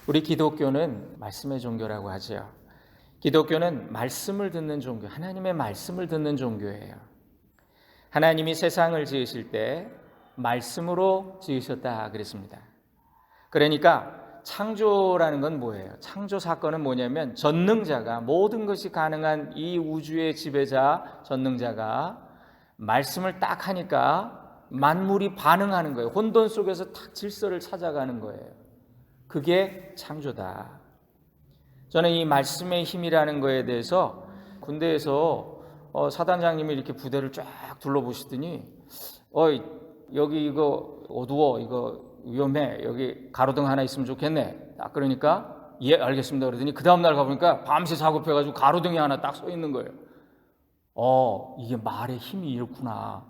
우리 기독교는 말씀의 종교라고 하죠. 기독교는 말씀을 듣는 종교, 하나님의 말씀을 듣는 종교예요. 하나님이 세상을 지으실 때 말씀으로 지으셨다 그랬습니다. 그러니까 창조라는 건 뭐예요? 창조 사건은 뭐냐면 전능자가, 모든 것이 가능한 이 우주의 지배자 전능자가 말씀을 딱 하니까 만물이 반응하는 거예요. 혼돈 속에서 딱 질서를 찾아가는 거예요. 그게 창조다. 저는 이 말씀의 힘이라는 거에 대해서 군대에서 사단장님이 이렇게 부대를 쫙 둘러보시더니 여기 이거 어두워, 이거 위험해, 여기 가로등 하나 있으면 좋겠네. 딱 그러니까 예 알겠습니다 그러더니 그 다음날 가보니까 밤새 작업해가지고 가로등이 하나 딱 서 있는 거예요. 이게 말의 힘이 이렇구나.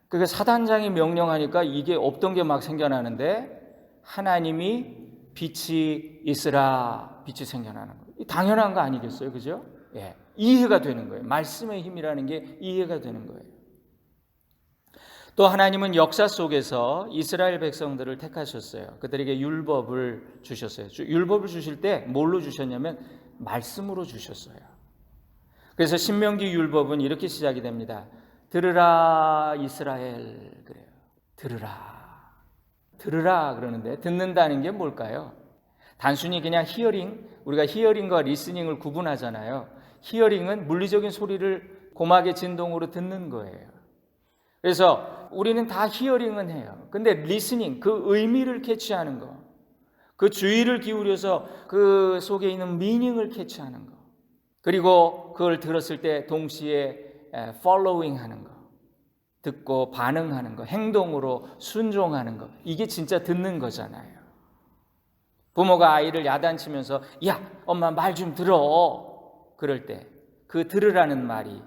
그게 사단장이 명령하니까 이게 없던 게 막 생겨나는데 하나님이 빛이 있으라, 빛이 생겨나는 거예요. 당연한 거 아니겠어요? 그죠? 예, 이해가 되는 거예요. 말씀의 힘이라는 게 이해가 되는 거예요. 또 하나님은 역사 속에서 이스라엘 백성들을 택하셨어요. 그들에게 율법을 주셨어요. 율법을 주실 때 뭘로 주셨냐면 말씀으로 주셨어요. 그래서 신명기 율법은 이렇게 시작이 됩니다. 들으라 이스라엘, 그래요. 들으라 그러는데 듣는다는 게 뭘까요? 단순히 그냥 히어링, 우리가 히어링과 리스닝을 구분하잖아요. 히어링은 물리적인 소리를 고막의 진동으로 듣는 거예요. 그래서 우리는 다 히어링은 해요. 근데 리스닝, 그 의미를 캐치하는 거, 그 주의를 기울여서 그 속에 있는 미닝을 캐치하는 거, 그리고 그걸 들었을 때 동시에 following 하는 거, 듣고 반응하는 거, 행동으로 순종하는 거, 이게 진짜 듣는 거잖아요. 부모가 아이를 야단치면서 야 엄마 말 좀 들어, 그럴 때 그 들으라는 말이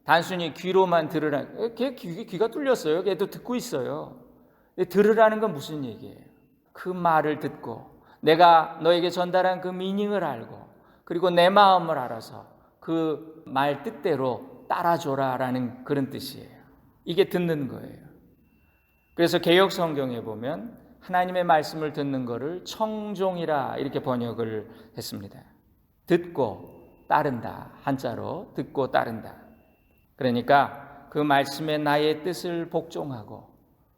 단순히 귀로만 들으라, 걔 귀가 뚫렸어요. 걔도 듣고 있어요. 들으라는 건 무슨 얘기예요? 그 말을 듣고 내가 너에게 전달한 그 미닝을 알고 그리고 내 마음을 알아서 그 말 뜻대로 따라줘라라는 그런 뜻이에요. 이게 듣는 거예요. 그래서 개역 성경에 보면 하나님의 말씀을 듣는 거를 청종이라 이렇게 번역을 했습니다. 듣고 따른다. 한자로 듣고 따른다. 그러니까 그 말씀에 나의 뜻을 복종하고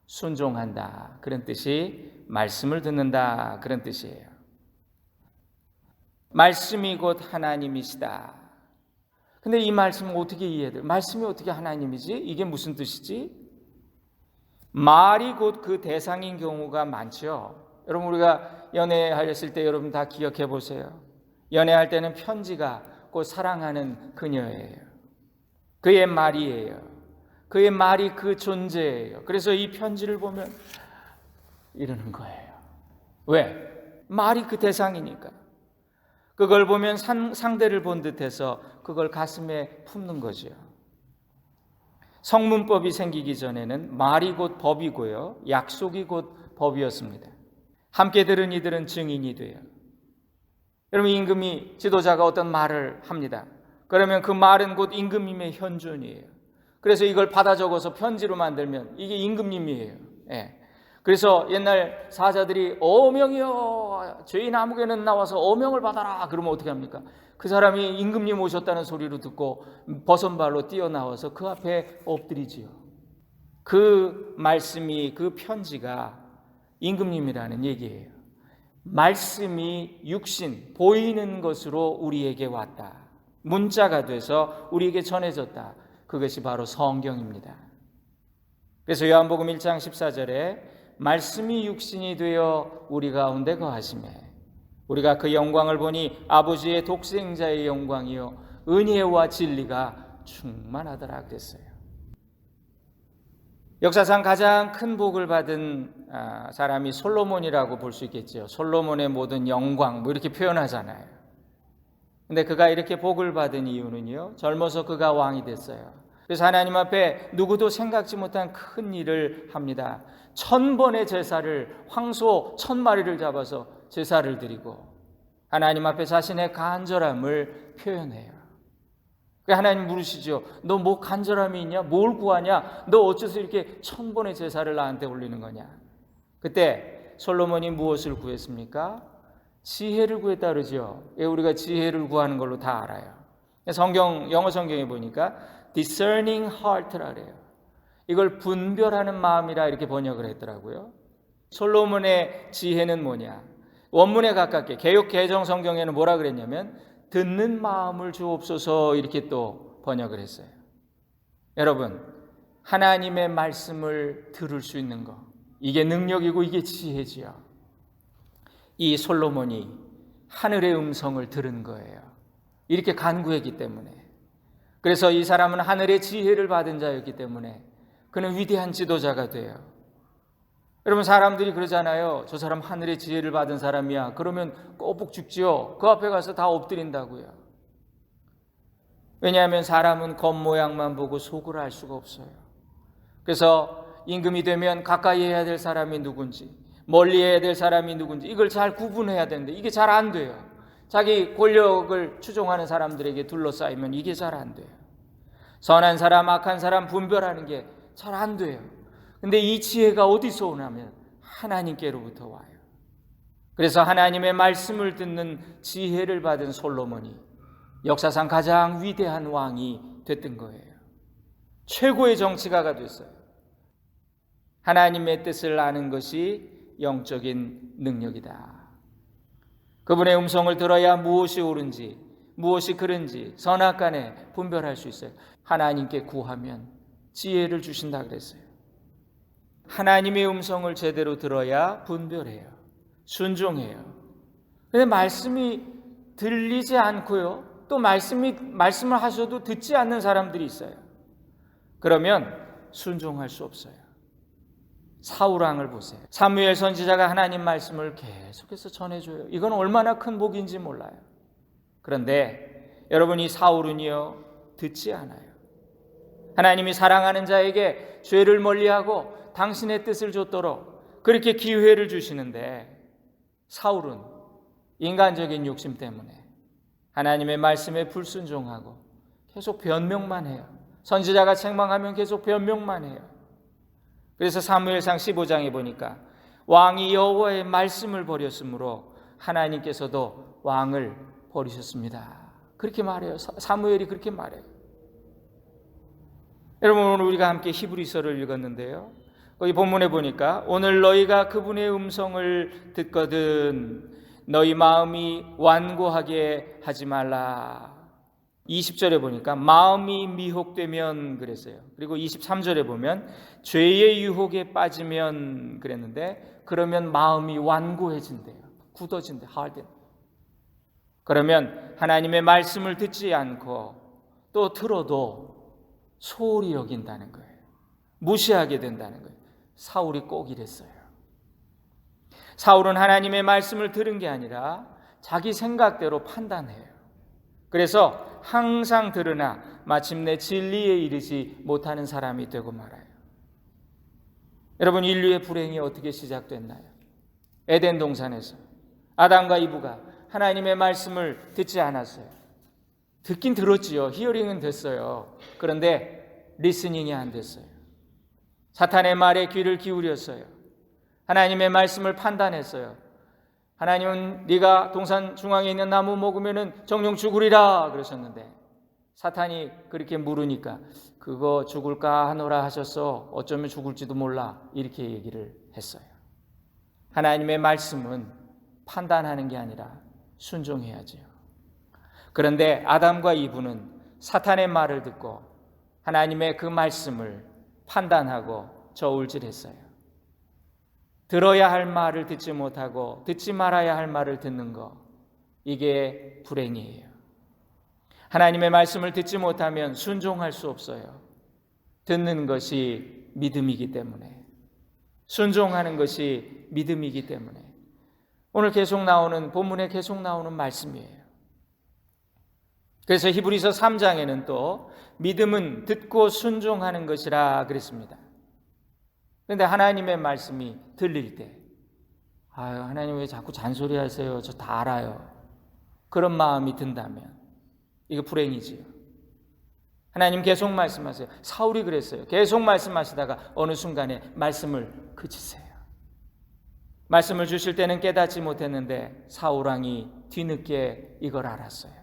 순종한다. 그런 뜻이 말씀을 듣는다. 그런 뜻이에요. 말씀이 곧 하나님이시다. 근데 이 말씀은 어떻게 이해돼요? 말씀이 어떻게 하나님이지? 이게 무슨 뜻이지? 말이 곧 그 대상인 경우가 많죠. 여러분 우리가 연애하셨을 때 여러분 다 기억해 보세요. 연애할 때는 편지가 곧 사랑하는 그녀예요. 그의 말이에요. 그의 말이 그 존재예요. 그래서 이 편지를 보면 이러는 거예요. 왜? 말이 그 대상이니까. 그걸 보면 상대를 본 듯해서 그걸 가슴에 품는 거죠. 성문법이 생기기 전에는 말이 곧 법이고요, 약속이 곧 법이었습니다. 함께 들은 이들은 증인이 돼요. 여러분 임금이, 지도자가 어떤 말을 합니다. 그러면 그 말은 곧 임금님의 현존이에요. 그래서 이걸 받아 적어서 편지로 만들면 이게 임금님이에요. 예. 그래서 옛날 사자들이 어명이여 죄인 아무개는 나와서 어명을 받아라 그러면 어떻게 합니까? 그 사람이 임금님 오셨다는 소리로 듣고 버선발로 뛰어나와서 그 앞에 엎드리지요. 그 말씀이, 그 편지가 임금님이라는 얘기예요. 말씀이 육신, 보이는 것으로 우리에게 왔다. 문자가 돼서 우리에게 전해졌다. 그것이 바로 성경입니다. 그래서 요한복음 1장 14절에 말씀이 육신이 되어 우리 가운데 거하시매 우리가 그 영광을 보니 아버지의 독생자의 영광이요 은혜와 진리가 충만하더라 그랬어요. 역사상 가장 큰 복을 받은 사람이 솔로몬이라고 볼 수 있겠죠. 솔로몬의 모든 영광 이렇게 표현하잖아요. 근데 그가 이렇게 복을 받은 이유는요, 젊어서 그가 왕이 됐어요. 그래서 하나님 앞에 누구도 생각지 못한 큰 일을 합니다. 1000번의 제사를, 황소 1000마리를 잡아서 제사를 드리고 하나님 앞에 자신의 간절함을 표현해요. 하나님 물으시죠. 너 뭐 간절함이 있냐? 뭘 구하냐? 너 어째서 이렇게 1000번의 제사를 나한테 올리는 거냐? 그때 솔로몬이 무엇을 구했습니까? 지혜를 구했다 그러죠. 우리가 지혜를 구하는 걸로 다 알아요. 영어 성경에 보니까 discerning heart라 그래요. 이걸 분별하는 마음이라 이렇게 번역을 했더라고요. 솔로몬의 지혜는 뭐냐? 원문에 가깝게 개역 개정 성경에는 뭐라 그랬냐면 듣는 마음을 주옵소서 이렇게 또 번역을 했어요. 여러분, 하나님의 말씀을 들을 수 있는 거, 이게 능력이고 이게 지혜지요. 이 솔로몬이 하늘의 음성을 들은 거예요. 이렇게 간구했기 때문에. 그래서 이 사람은 하늘의 지혜를 받은 자였기 때문에 그는 위대한 지도자가 돼요. 여러분, 사람들이 그러잖아요. 저 사람 하늘의 지혜를 받은 사람이야. 그러면 꼬북 죽지요. 그 앞에 가서 다 엎드린다고요. 왜냐하면 사람은 겉모양만 보고 속을 알 수가 없어요. 그래서 임금이 되면 가까이 해야 될 사람이 누군지, 멀리 해야 될 사람이 누군지 이걸 잘 구분해야 되는데 이게 잘 안 돼요. 자기 권력을 추종하는 사람들에게 둘러싸이면 이게 잘 안 돼요. 선한 사람, 악한 사람 분별하는 게 잘 안 돼요. 근데 이 지혜가 어디서 오냐면 하나님께로부터 와요. 그래서 하나님의 말씀을 듣는 지혜를 받은 솔로몬이 역사상 가장 위대한 왕이 됐던 거예요. 최고의 정치가가 됐어요. 하나님의 뜻을 아는 것이 영적인 능력이다. 그분의 음성을 들어야 무엇이 옳은지, 무엇이 그른지 선악간에 분별할 수 있어요. 하나님께 구하면 지혜를 주신다 그랬어요. 하나님의 음성을 제대로 들어야 분별해요. 순종해요. 근데 말씀이 들리지 않고요. 또 말씀을 하셔도 듣지 않는 사람들이 있어요. 그러면 순종할 수 없어요. 사울 왕을 보세요. 사무엘 선지자가 하나님 말씀을 계속해서 전해줘요. 이건 얼마나 큰 복인지 몰라요. 그런데 여러분, 이 사울은요 듣지 않아요. 하나님이 사랑하는 자에게 죄를 멀리하고 당신의 뜻을 줬도록 그렇게 기회를 주시는데 사울은 인간적인 욕심 때문에 하나님의 말씀에 불순종하고 계속 변명만 해요. 선지자가 책망하면 계속 변명만 해요. 그래서 사무엘상 15장에 보니까 왕이 여호와의 말씀을 버렸으므로 하나님께서도 왕을 버리셨습니다. 그렇게 말해요. 사무엘이 그렇게 말해요. 여러분, 오늘 우리가 함께 히브리서를 읽었는데요. 거기 본문에 보니까 오늘 너희가 그분의 음성을 듣거든 너희 마음이 완고하게 하지 말라. 20절에 보니까 마음이 미혹되면 그랬어요. 그리고 23절에 보면 죄의 유혹에 빠지면 그랬는데 그러면 마음이 완고해진대요. 굳어진대. harden. 그러면 하나님의 말씀을 듣지 않고 또 들어도 소홀히 여긴다는 거예요. 무시하게 된다는 거예요. 사울이 꼭 이랬어요. 사울은 하나님의 말씀을 들은 게 아니라 자기 생각대로 판단해요. 그래서 항상 들으나 마침내 진리에 이르지 못하는 사람이 되고 말아요. 여러분, 인류의 불행이 어떻게 시작됐나요? 에덴 동산에서 아담과 이브가 하나님의 말씀을 듣지 않았어요. 듣긴 들었지요. 히어링은 됐어요. 그런데 리스닝이 안 됐어요. 사탄의 말에 귀를 기울였어요. 하나님의 말씀을 판단했어요. 하나님은 네가 동산 중앙에 있는 나무 먹으면 정령 죽으리라 그러셨는데 사탄이 그렇게 물으니까 그거 죽을까 하노라 하셨어. 어쩌면 죽을지도 몰라. 이렇게 얘기를 했어요. 하나님의 말씀은 판단하는 게 아니라 순종해야지요. 그런데 아담과 이브는 사탄의 말을 듣고 하나님의 그 말씀을 판단하고 저울질했어요. 들어야 할 말을 듣지 못하고 듣지 말아야 할 말을 듣는 거, 이게 불행이에요. 하나님의 말씀을 듣지 못하면 순종할 수 없어요. 듣는 것이 믿음이기 때문에, 순종하는 것이 믿음이기 때문에 오늘 계속 나오는 본문에 계속 나오는 말씀이에요. 그래서 히브리서 3장에는 또 믿음은 듣고 순종하는 것이라 그랬습니다. 그런데 하나님의 말씀이 들릴 때 하나님 왜 자꾸 잔소리하세요? 저 다 알아요. 그런 마음이 든다면 이거 불행이지요. 하나님 계속 말씀하세요. 사울이 그랬어요. 계속 말씀하시다가 어느 순간에 말씀을 그치세요. 말씀을 주실 때는 깨닫지 못했는데 사울왕이 뒤늦게 이걸 알았어요.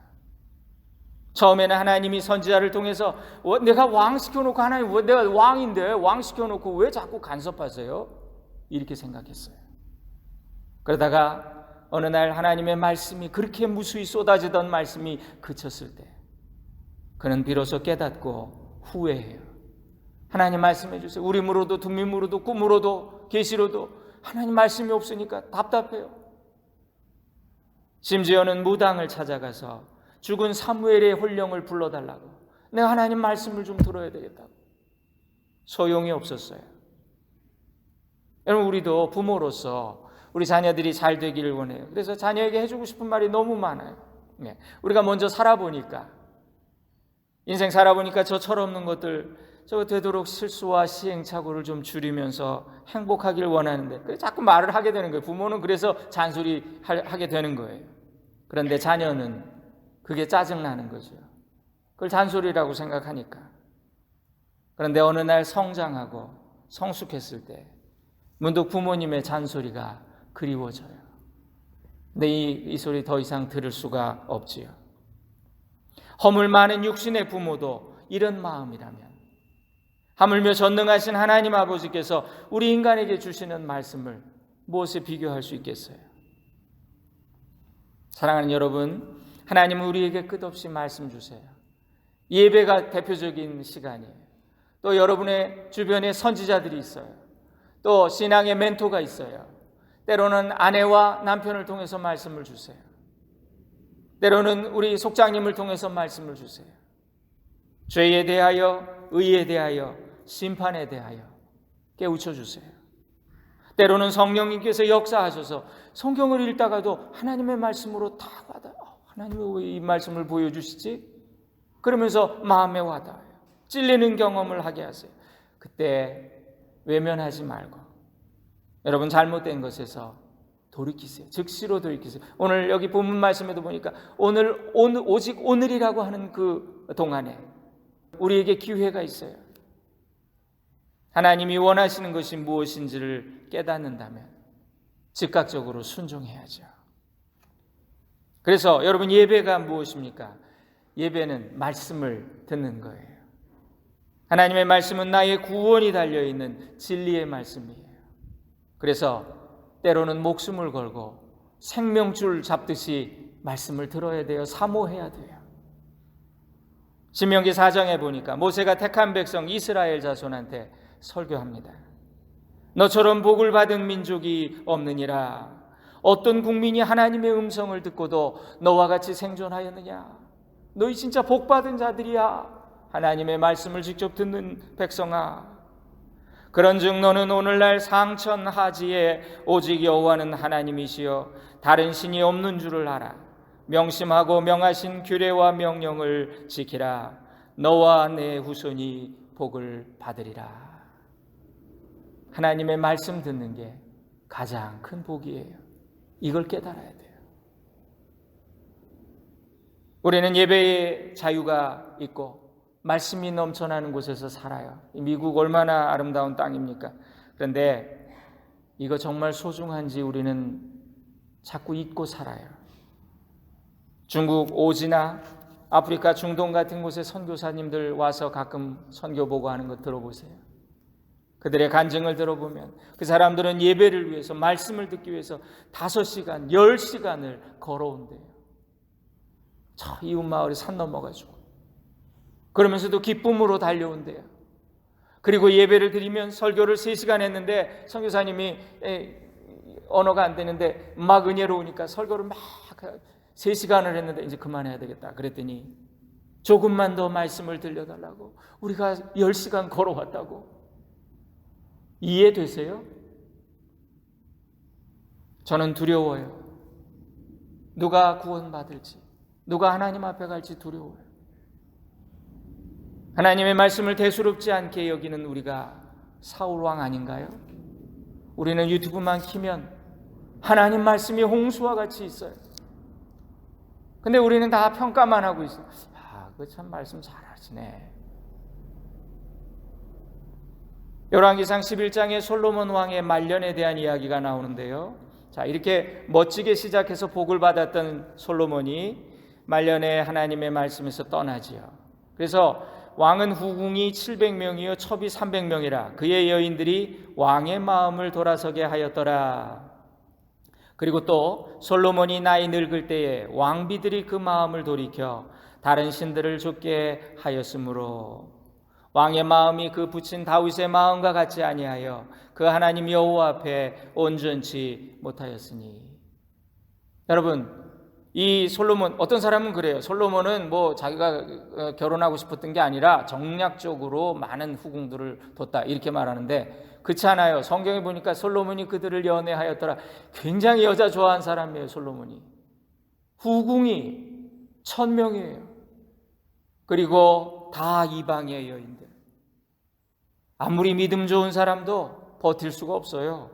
처음에는 하나님이 선지자를 통해서 내가 왕 시켜놓고 하나님 내가 왕인데 왕 시켜놓고 왜 자꾸 간섭하세요? 이렇게 생각했어요. 그러다가 어느 날 하나님의 말씀이 그렇게 무수히 쏟아지던 말씀이 그쳤을 때 그는 비로소 깨닫고 후회해요. 하나님 말씀해 주세요. 우림으로도 둠밈으로도 꿈으로도 계시로도 하나님 말씀이 없으니까 답답해요. 심지어는 무당을 찾아가서 죽은 사무엘의 혼령을 불러달라고, 내가 하나님 말씀을 좀 들어야 되겠다고. 소용이 없었어요. 여러분, 우리도 부모로서 우리 자녀들이 잘 되기를 원해요. 그래서 자녀에게 해주고 싶은 말이 너무 많아요. 우리가 먼저 살아보니까, 인생 살아보니까 저 철없는 것들, 저 되도록 실수와 시행착오를 좀 줄이면서 행복하기를 원하는데 그래 자꾸 말을 하게 되는 거예요. 부모는 그래서 잔소리 하게 되는 거예요. 그런데 자녀는 그게 짜증나는 거죠. 그걸 잔소리라고 생각하니까. 그런데 어느 날 성장하고 성숙했을 때 문득 부모님의 잔소리가 그리워져요. 근데 이 소리 더 이상 들을 수가 없지요. 허물 많은 육신의 부모도 이런 마음이라면 하물며 전능하신 하나님 아버지께서 우리 인간에게 주시는 말씀을 무엇에 비교할 수 있겠어요? 사랑하는 여러분, 하나님은 우리에게 끝없이 말씀 주세요. 예배가 대표적인 시간이에요. 또 여러분의 주변에 선지자들이 있어요. 또 신앙의 멘토가 있어요. 때로는 아내와 남편을 통해서 말씀을 주세요. 때로는 우리 속장님을 통해서 말씀을 주세요. 죄에 대하여, 의에 대하여, 심판에 대하여 깨우쳐 주세요. 때로는 성령님께서 역사하셔서 성경을 읽다가도 하나님의 말씀으로 다 와닿아요. 하나님이 왜 이 말씀을 보여주시지? 그러면서 마음에 와닿아요. 찔리는 경험을 하게 하세요. 그때 외면하지 말고 여러분 잘못된 것에서 돌이키세요. 즉시로 돌이키세요. 오늘 여기 본문 말씀에도 보니까 오늘 오직 오늘이라고 하는 그 동안에 우리에게 기회가 있어요. 하나님이 원하시는 것이 무엇인지를 깨닫는다면 즉각적으로 순종해야죠. 그래서 여러분, 예배가 무엇입니까? 예배는 말씀을 듣는 거예요. 하나님의 말씀은 나의 구원이 달려있는 진리의 말씀이에요. 그래서 때로는 목숨을 걸고 생명줄 잡듯이 말씀을 들어야 돼요. 사모해야 돼요. 신명기 4장에 보니까 모세가 택한 백성 이스라엘 자손한테 설교합니다. 너처럼 복을 받은 민족이 없느니라. 어떤 국민이 하나님의 음성을 듣고도 너와 같이 생존하였느냐? 너희 진짜 복받은 자들이야. 하나님의 말씀을 직접 듣는 백성아. 그런즉 너는 오늘날 상천하지에 오직 여호와는 하나님이시여 다른 신이 없는 줄을 알아. 명심하고 명하신 규례와 명령을 지키라. 너와 내 후손이 복을 받으리라. 하나님의 말씀 듣는 게 가장 큰 복이에요. 이걸 깨달아야 돼요. 우리는 예배의 자유가 있고 말씀이 넘쳐나는 곳에서 살아요. 미국 얼마나 아름다운 땅입니까? 그런데 이거 정말 소중한지 우리는 자꾸 잊고 살아요. 중국 오지나 아프리카 중동 같은 곳에 선교사님들 와서 가끔 선교 보고 하는 거 들어보세요. 그들의 간증을 들어보면 그 사람들은 예배를 위해서, 말씀을 듣기 위해서 5시간, 10시간을 걸어온대요. 저 이웃 마을에 산 넘어가지고. 그러면서도 기쁨으로 달려온대요. 그리고 예배를 드리면 설교를 3시간 했는데 선교사님이 언어가 안 되는데 막 은혜로우니까 설교를 막 3시간을 했는데 이제 그만해야 되겠다. 그랬더니 조금만 더 말씀을 들려달라고. 우리가 10시간 걸어왔다고. 이해되세요? 저는 두려워요. 누가 구원받을지, 누가 하나님 앞에 갈지 두려워요. 하나님의 말씀을 대수롭지 않게 여기는 우리가 사울왕 아닌가요? 우리는 유튜브만 키면 하나님 말씀이 홍수와 같이 있어요. 근데 우리는 다 평가만 하고 있어요. 아, 그 참 말씀 잘하시네. 열왕기상 11장에 솔로몬 왕의 말년에 대한 이야기가 나오는데요. 자, 이렇게 멋지게 시작해서 복을 받았던 솔로몬이 말년에 하나님의 말씀에서 떠나지요. 그래서 왕은 후궁이 700명이요 첩이 300명이라 그의 여인들이 왕의 마음을 돌아서게 하였더라. 그리고 또 솔로몬이 나이 늙을 때에 왕비들이 그 마음을 돌이켜 다른 신들을 좇게 하였으므로 왕의 마음이 그 부친 다윗의 마음과 같지 아니하여 그 하나님 여호와 앞에 온전치 못하였으니. 여러분, 이 솔로몬, 어떤 사람은 그래요. 솔로몬은 뭐 자기가 결혼하고 싶었던 게 아니라 정략적으로 많은 후궁들을 뒀다 이렇게 말하는데 그렇지 않아요. 성경에 보니까 솔로몬이 그들을 연애하였더라. 굉장히 여자 좋아한 사람이에요. 솔로몬이. 후궁이 1000명이에요. 그리고 다 이방의 여인들. 아무리 믿음 좋은 사람도 버틸 수가 없어요.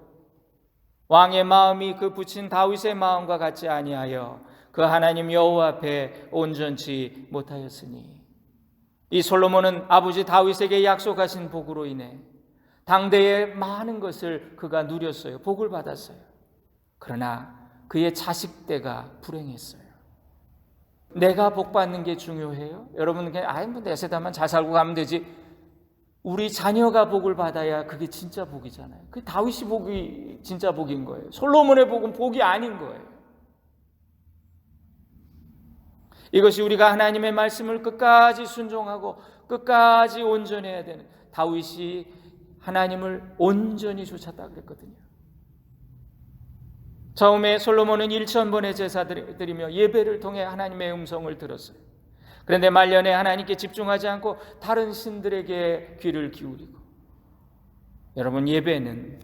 왕의 마음이 그 부친 다윗의 마음과 같지 아니하여 그 하나님 여호와 앞에 온전치 못하였으니. 이 솔로몬은 아버지 다윗에게 약속하신 복으로 인해 당대의 많은 것을 그가 누렸어요. 복을 받았어요. 그러나 그의 자식대가 불행했어요. 내가 복 받는 게 중요해요? 여러분 그냥 뭐 내 세대만 잘 살고 가면 되지. 우리 자녀가 복을 받아야 그게 진짜 복이잖아요. 그 다윗이 복이 진짜 복인 거예요. 솔로몬의 복은 복이 아닌 거예요. 이것이 우리가 하나님의 말씀을 끝까지 순종하고 끝까지 온전해야 되는, 다윗이 하나님을 온전히 쫓았다 그랬거든요. 처음에 솔로몬은 1000번의 제사 드리며 예배를 통해 하나님의 음성을 들었어요. 그런데 말년에 하나님께 집중하지 않고 다른 신들에게 귀를 기울이고. 여러분, 예배는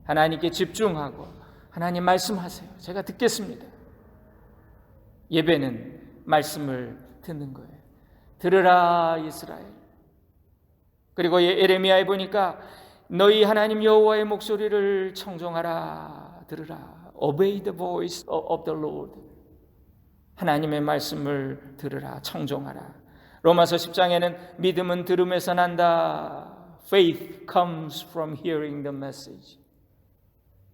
하나님께 집중하고 하나님 말씀하세요. 제가 듣겠습니다. 예배는 말씀을 듣는 거예요. 들으라 이스라엘. 그리고 예레미야에 보니까 너희 하나님 여호와의 목소리를 청종하라, 들으라. Obey the voice of the Lord. 하나님의 말씀을 들으라, 청종하라. 로마서 10장에는 믿음은 들음에서 난다. Faith comes from hearing the message.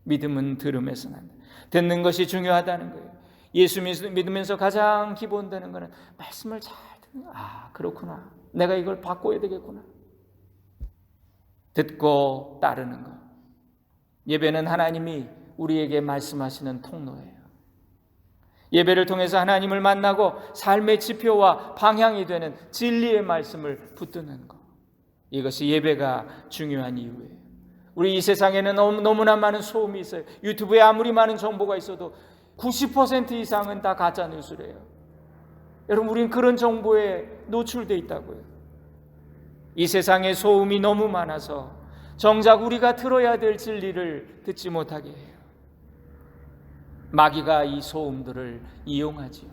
믿음은 들음에서 난다. 듣는 것이 중요하다는 거예요. 예수 믿으면서 가장 기본되는 것은 말씀을 잘 듣는 거예요. 아, 그렇구나. 내가 이걸 바꿔야 되겠구나. 듣고 따르는 것. 예배는 하나님이 우리에게 말씀하시는 통로예요. 예배를 통해서 하나님을 만나고 삶의 지표와 방향이 되는 진리의 말씀을 붙드는 것. 이것이 예배가 중요한 이유예요. 우리 이 세상에는 너무나 많은 소음이 있어요. 유튜브에 아무리 많은 정보가 있어도 90% 이상은 다 가짜 뉴스래요. 여러분, 우리는 그런 정보에 노출되어 있다고요. 이 세상에 소음이 너무 많아서 정작 우리가 들어야 될 진리를 듣지 못하게 해요. 마귀가 이 소음들을 이용하지요.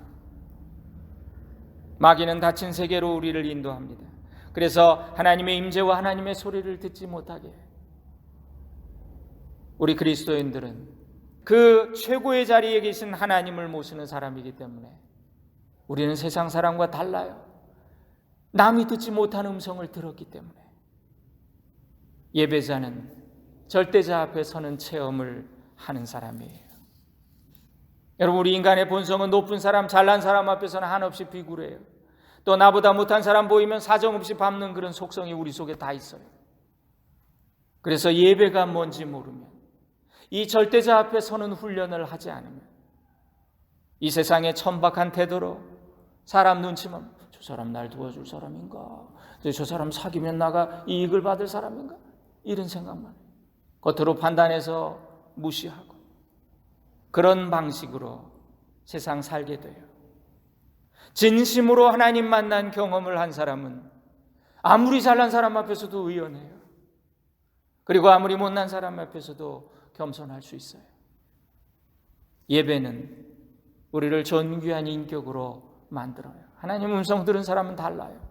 마귀는 닫힌 세계로 우리를 인도합니다. 그래서 하나님의 임재와 하나님의 소리를 듣지 못하게 해요. 우리 그리스도인들은 그 최고의 자리에 계신 하나님을 모시는 사람이기 때문에 우리는 세상 사람과 달라요. 남이 듣지 못한 음성을 들었기 때문에. 예배자는 절대자 앞에 서는 체험을 하는 사람이에요. 여러분, 우리 인간의 본성은 높은 사람, 잘난 사람 앞에서는 한없이 비굴해요. 또 나보다 못한 사람 보이면 사정없이 밟는 그런 속성이 우리 속에 다 있어요. 그래서 예배가 뭔지 모르면, 이 절대자 앞에 서는 훈련을 하지 않으면 이 세상의 천박한 태도로 사람 눈치만, 저 사람 날 도와줄 사람인가? 저 사람 사귀면 나가 이익을 받을 사람인가? 이런 생각만 해요. 겉으로 판단해서 무시하고 그런 방식으로 세상 살게 돼요. 진심으로 하나님 만난 경험을 한 사람은 아무리 잘난 사람 앞에서도 의연해요. 그리고 아무리 못난 사람 앞에서도 겸손할 수 있어요. 예배는 우리를 존귀한 인격으로 만들어요. 하나님 음성 들은 사람은 달라요.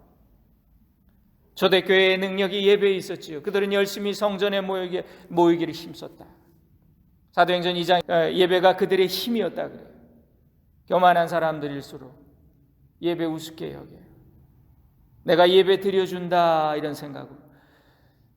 초대교회의 능력이 예배에 있었지요. 그들은 열심히 성전에 모이기를 힘썼다. 사도행전 2장 예배가 그들의 힘이었다 그래요. 교만한 사람들일수록 예배 우습게 여겨요. 내가 예배 드려준다 이런 생각으로.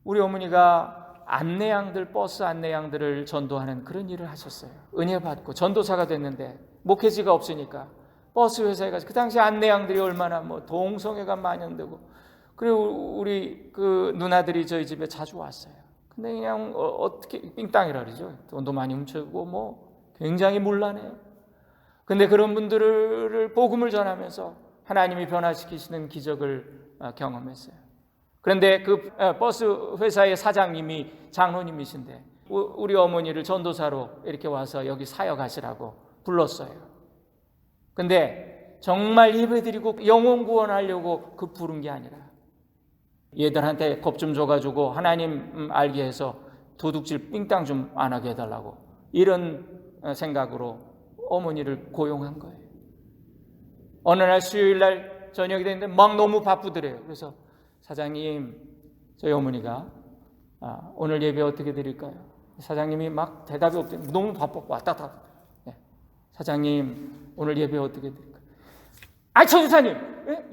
우리 어머니가 안내양들, 버스 안내양들을 전도하는 그런 일을 하셨어요. 은혜 받고 전도사가 됐는데 목회지가 없으니까 버스 회사에 가서, 그 당시 안내양들이 얼마나 동성애가 만연되고, 그리고 우리 그 누나들이 저희 집에 자주 왔어요. 근데 그냥 어떻게 삥땅이라 그러죠. 돈도 많이 훔쳐고 굉장히 문란해요. 근데 그런 분들을 복음을 전하면서 하나님이 변화시키시는 기적을 경험했어요. 그런데 그 버스 회사의 사장님이 장로님이신데 우리 어머니를 전도사로 이렇게 와서 여기 사역하시라고 불렀어요. 근데 정말 예배드리고 영혼 구원하려고 그 부른 게 아니라 얘들한테 겁 좀 줘가지고 하나님 알게 해서 도둑질 삥땅 좀 안 하게 해달라고, 이런 생각으로 어머니를 고용한 거예요. 어느 날 수요일 날 저녁이 됐는데 막 너무 바쁘더래요. 그래서 사장님, 저희 어머니가 오늘 예배 어떻게 드릴까요? 사장님이 막 대답이 없대. 너무 바빴고 왔다 갔다. 네. 사장님, 오늘 예배 어떻게 드릴까요? 아이, 천주사님,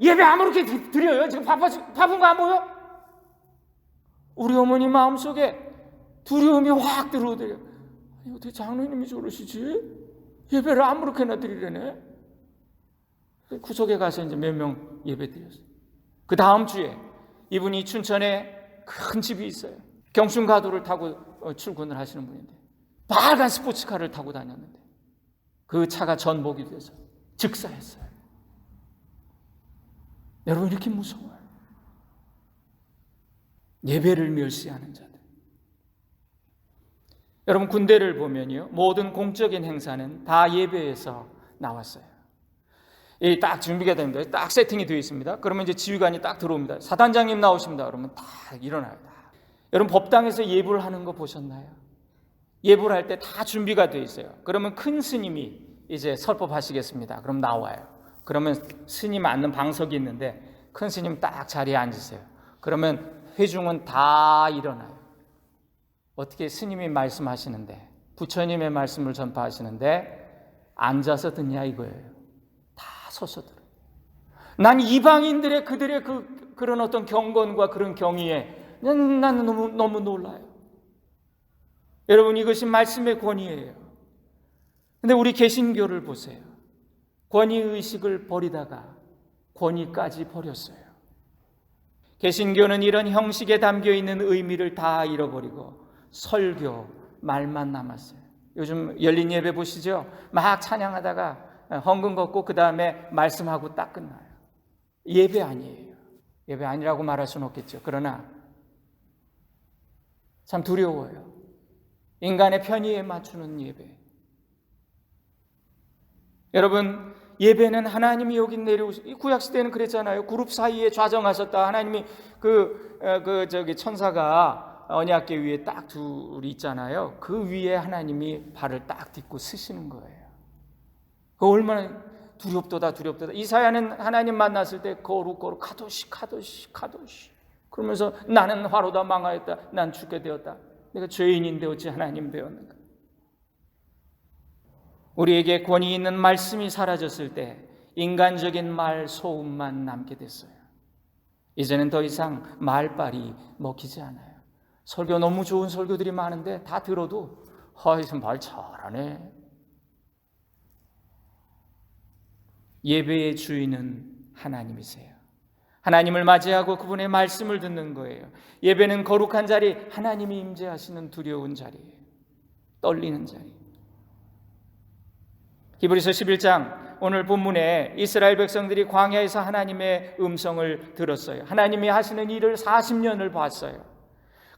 예배 아무렇게 드려요? 지금 바쁜 거 안 보여? 우리 어머니 마음속에 두려움이 확 들어오더래요. 아니, 어떻게 장로님이 저러시지? 예배를 아무렇게나 드리려네. 구석에 가서 이제 몇 명 예배 드렸어요. 그 다음 주에 이분이 춘천에 큰 집이 있어요. 경순가도를 타고 출근을 하시는 분인데 빨간 스포츠카를 타고 다녔는데 그 차가 전복이 돼서 즉사했어요. 여러분, 이렇게 무서워요. 예배를 멸시하는 자들. 여러분, 군대를 보면요, 모든 공적인 행사는 다 예배에서 나왔어요. 딱 준비가 됩니다. 딱 세팅이 되어 있습니다. 그러면 이제 지휘관이 딱 들어옵니다. 사단장님 나오십니다. 그러면 다 일어나요. 여러분, 법당에서 예불 하는 거 보셨나요? 예불 할 때 다 준비가 되어 있어요. 그러면 큰 스님이 이제 설법하시겠습니다. 그럼 나와요. 그러면 스님 앉는 방석이 있는데 큰 스님 딱 자리에 앉으세요. 그러면 회중은 다 일어나요. 어떻게 스님이 말씀하시는데, 부처님의 말씀을 전파하시는데 앉아서 듣냐 이거예요. 다 서서 들어요. 난 이방인들의 그들의 그런 어떤 경건과 그런 경의에 나는 너무 놀라요. 여러분, 이것이 말씀의 권위예요. 근데 우리 개신교를 보세요. 권위의식을 버리다가 권위까지 버렸어요. 개신교는 이런 형식에 담겨있는 의미를 다 잃어버리고 설교, 말만 남았어요. 요즘 열린 예배 보시죠? 막 찬양하다가 헌금 걷고 그 다음에 말씀하고 딱 끝나요. 예배 아니에요. 예배 아니라고 말할 수는 없겠죠. 그러나 참 두려워요. 인간의 편의에 맞추는 예배. 여러분, 예배는 하나님이 여기 내려오시, 구약시대는 그랬잖아요. 그룹 사이에 좌정하셨다. 하나님이 천사가 언약궤 위에 딱 둘이 있잖아요. 그 위에 하나님이 발을 딱 딛고 쓰시는 거예요. 그 얼마나 두렵도다. 이사야는 하나님 만났을 때 거룩 카도시 그러면서 나는 화로다, 망하였다, 난 죽게 되었다. 내가 죄인인데 어찌 하나님 되었는가. 우리에게 권위 있는 말씀이 사라졌을 때 인간적인 말 소음만 남게 됐어요. 이제는 더 이상 말빨이 먹히지 않아요. 설교 너무 좋은 설교들이 많은데 다 들어도 말 잘하네. 예배의 주인은 하나님이세요. 하나님을 맞이하고 그분의 말씀을 듣는 거예요. 예배는 거룩한 자리, 하나님이 임재하시는 두려운 자리예요. 떨리는 자리. 히브리서 11장 오늘 본문에 이스라엘 백성들이 광야에서 하나님의 음성을 들었어요. 하나님이 하시는 일을 40년을 봤어요.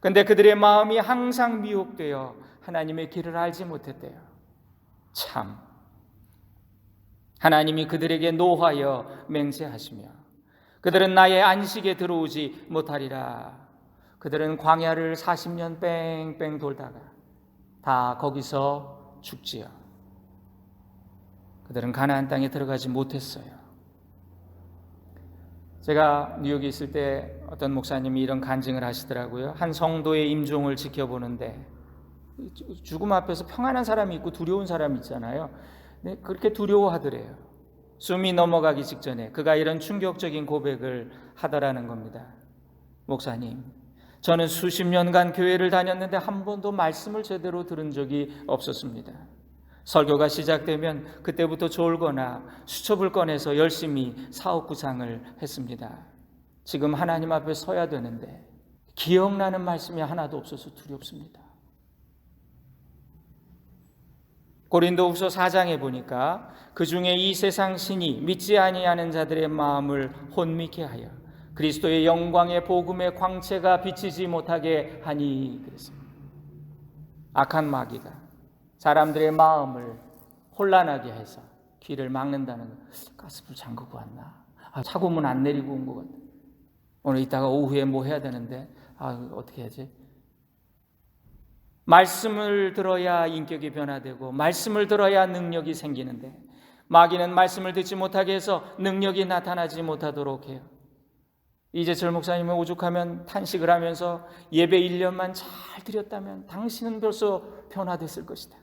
그런데 그들의 마음이 항상 미혹되어 하나님의 길을 알지 못했대요. 참, 하나님이 그들에게 노하여 맹세하시며 그들은 나의 안식에 들어오지 못하리라. 그들은 광야를 40년 뺑뺑 돌다가 다 거기서 죽지요. 그들은 가나안 땅에 들어가지 못했어요. 제가 뉴욕에 있을 때 어떤 목사님이 이런 간증을 하시더라고요. 한 성도의 임종을 지켜보는데 죽음 앞에서 평안한 사람이 있고 두려운 사람이 있잖아요. 네, 그렇게 두려워하더래요. 숨이 넘어가기 직전에 그가 이런 충격적인 고백을 하더라는 겁니다. 목사님, 저는 수십 년간 교회를 다녔는데 한 번도 말씀을 제대로 들은 적이 없었습니다. 설교가 시작되면 그때부터 졸거나 수첩을 꺼내서 열심히 사업 구상을 했습니다. 지금 하나님 앞에 서야 되는데 기억나는 말씀이 하나도 없어서 두렵습니다. 고린도후서 4장에 보니까 그 중에 이 세상 신이 믿지 아니하는 자들의 마음을 혼미케 하여 그리스도의 영광의 복음의 광채가 비치지 못하게 하니 그랬습니다. 악한 마귀가 사람들의 마음을 혼란하게 해서 귀를 막는다는 거. 가스불 잠그고 왔나? 차고문 안 내리고 온 것 같아. 오늘 이따가 오후에 뭐 해야 되는데 어떻게 해야지? 말씀을 들어야 인격이 변화되고 말씀을 들어야 능력이 생기는데 마귀는 말씀을 듣지 못하게 해서 능력이 나타나지 못하도록 해요. 이재철 목사님이 오죽하면 탄식을 하면서 예배 1년만 잘 드렸다면 당신은 벌써 변화됐을 것이다.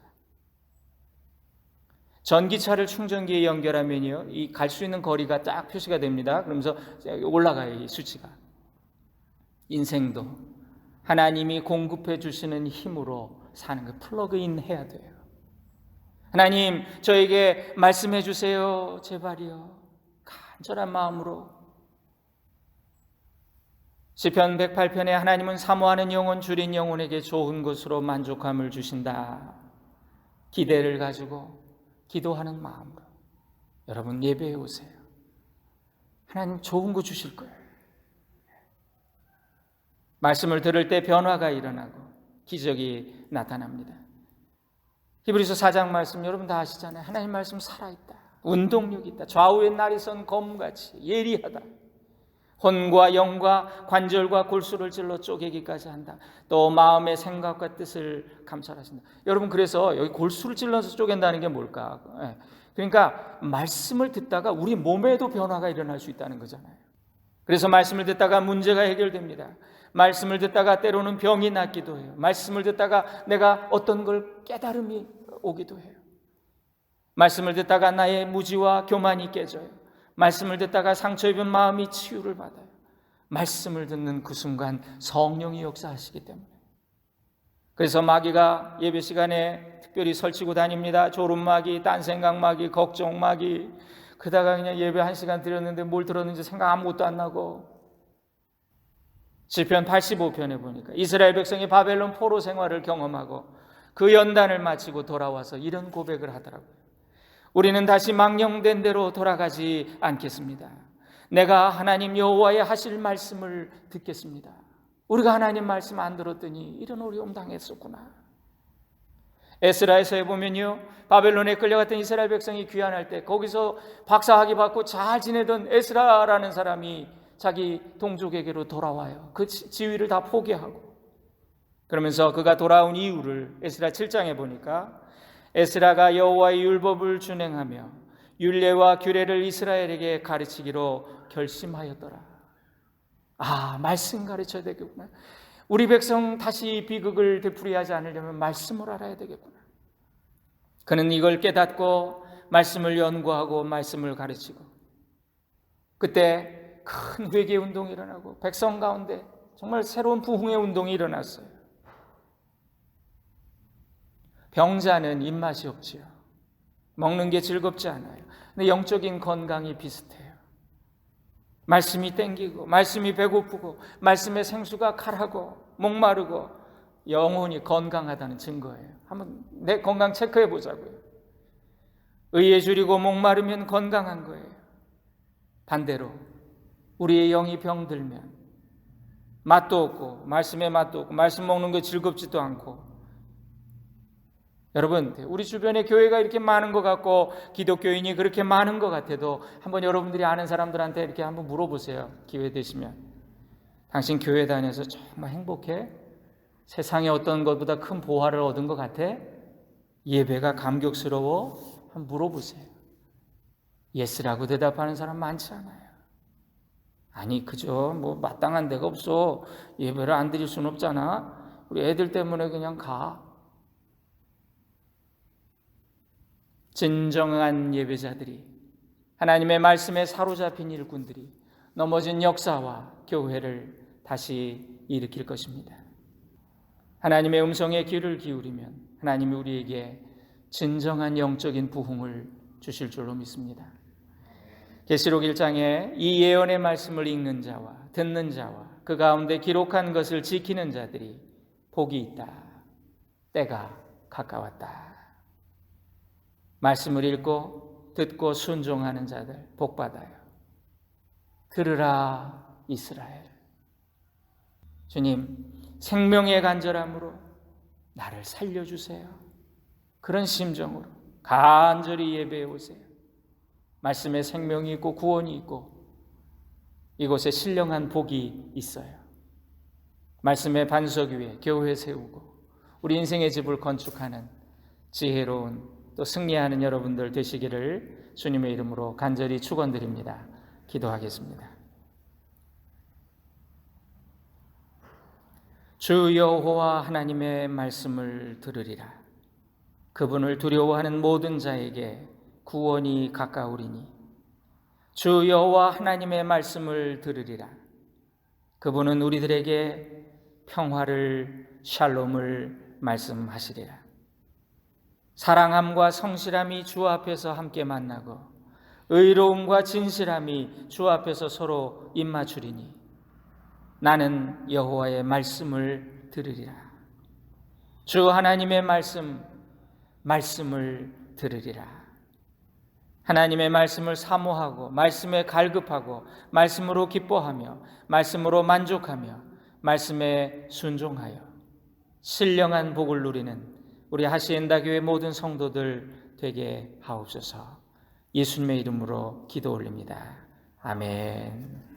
전기차를 충전기에 연결하면요, 이 갈 수 있는 거리가 딱 표시가 됩니다. 그러면서 올라가요, 이 수치가. 인생도 하나님이 공급해 주시는 힘으로 사는 거 플러그인 해야 돼요. 하나님, 저에게 말씀해 주세요, 제발이요. 간절한 마음으로. 시편 108편에 하나님은 사모하는 영혼 줄인 영혼에게 좋은 것으로 만족함을 주신다. 기대를 가지고 기도하는 마음으로 여러분 예배해 오세요. 하나님 좋은 거 주실 거예요. 말씀을 들을 때 변화가 일어나고 기적이 나타납니다. 히브리서 4장 말씀 여러분 다 아시잖아요. 하나님 말씀 살아있다. 운동력 있다. 좌우의 날이 선 검같이 예리하다. 혼과 영과 관절과 골수를 찔러 쪼개기까지 한다. 또 마음의 생각과 뜻을 감찰하신다. 여러분 그래서 여기 골수를 찔러서 쪼갠다는 게 뭘까? 그러니까 말씀을 듣다가 우리 몸에도 변화가 일어날 수 있다는 거잖아요. 그래서 말씀을 듣다가 문제가 해결됩니다. 말씀을 듣다가 때로는 병이 낫기도 해요. 말씀을 듣다가 내가 어떤 걸 깨달음이 오기도 해요. 말씀을 듣다가 나의 무지와 교만이 깨져요. 말씀을 듣다가 상처 입은 마음이 치유를 받아요. 말씀을 듣는 그 순간 성령이 역사하시기 때문에. 그래서 마귀가 예배 시간에 특별히 설치고 다닙니다. 졸음마귀, 딴생각마귀, 걱정마귀. 그러다가 그냥 예배 1시간 드렸는데 뭘 들었는지 생각 아무것도 안 나고. 시편 85편에 보니까 이스라엘 백성이 바벨론 포로 생활을 경험하고 그 연단을 마치고 돌아와서 이런 고백을 하더라고요. 우리는 다시 망령된 대로 돌아가지 않겠습니다. 내가 하나님 여호와의 하실 말씀을 듣겠습니다. 우리가 하나님 말씀 안 들었더니 이런 어려움 당했었구나. 에스라에서에 보면요, 바벨론에 끌려갔던 이스라엘 백성이 귀환할 때 거기서 박사학위 받고 잘 지내던 에스라라는 사람이 자기 동족에게로 돌아와요. 그 지위를 다 포기하고. 그러면서 그가 돌아온 이유를 에스라 7장에 보니까 에스라가 여호와의 율법을 준행하며 율례와 규례를 이스라엘에게 가르치기로 결심하였더라. 말씀 가르쳐야 되겠구나. 우리 백성 다시 비극을 되풀이하지 않으려면 말씀을 알아야 되겠구나. 그는 이걸 깨닫고 말씀을 연구하고 말씀을 가르치고 그때 큰 회개 운동이 일어나고 백성 가운데 정말 새로운 부흥의 운동이 일어났어요. 병자는 입맛이 없지요. 먹는 게 즐겁지 않아요. 근데 영적인 건강이 비슷해요. 말씀이 땡기고 말씀이 배고프고 말씀의 생수가 칼하고 목마르고 영혼이 건강하다는 증거예요. 한번 내 건강 체크해 보자고요. 의에 줄이고 목마르면 건강한 거예요. 반대로 우리의 영이 병들면 맛도 없고 말씀의 맛도 없고 말씀 먹는 거 즐겁지도 않고. 여러분 우리 주변에 교회가 이렇게 많은 것 같고 기독교인이 그렇게 많은 것 같아도 한번 여러분들이 아는 사람들한테 이렇게 한번 물어보세요. 기회 되시면 당신 교회 다녀서 정말 행복해? 세상에 어떤 것보다 큰 보화를 얻은 것 같아? 예배가 감격스러워? 한번 물어보세요. 예스라고 대답하는 사람 많지 않아요. 아니 그저 뭐 마땅한 데가 없어. 예배를 안 드릴 수는 없잖아. 우리 애들 때문에 그냥 가. 진정한 예배자들이 하나님의 말씀에 사로잡힌 일꾼들이 넘어진 역사와 교회를 다시 일으킬 것입니다. 하나님의 음성에 귀를 기울이면 하나님이 우리에게 진정한 영적인 부흥을 주실 줄로 믿습니다. 계시록 1장에 이 예언의 말씀을 읽는 자와 듣는 자와 그 가운데 기록한 것을 지키는 자들이 복이 있다. 때가 가까웠다. 말씀을 읽고 듣고 순종하는 자들 복받아요. 들으라 이스라엘. 주님, 생명의 간절함으로 나를 살려주세요. 그런 심정으로 간절히 예배해 오세요. 말씀에 생명이 있고 구원이 있고 이곳에 신령한 복이 있어요. 말씀의 반석 위에 교회 세우고 우리 인생의 집을 건축하는 지혜로운 또 승리하는 여러분들 되시기를 주님의 이름으로 간절히 축원드립니다. 기도하겠습니다. 주 여호와 하나님의 말씀을 들으리라. 그분을 두려워하는 모든 자에게 구원이 가까우리니 주 여호와 하나님의 말씀을 들으리라. 그분은 우리들에게 평화를 샬롬을 말씀하시리라. 사랑함과 성실함이 주 앞에서 함께 만나고 의로움과 진실함이 주 앞에서 서로 입맞추리니 나는 여호와의 말씀을 들으리라. 주 하나님의 말씀을 들으리라. 하나님의 말씀을 사모하고 말씀에 갈급하고 말씀으로 기뻐하며 말씀으로 만족하며 말씀에 순종하여 신령한 복을 누리는 우리 하시엔다교회 모든 성도들 되게 하옵소서. 예수님의 이름으로 기도 올립니다. 아멘.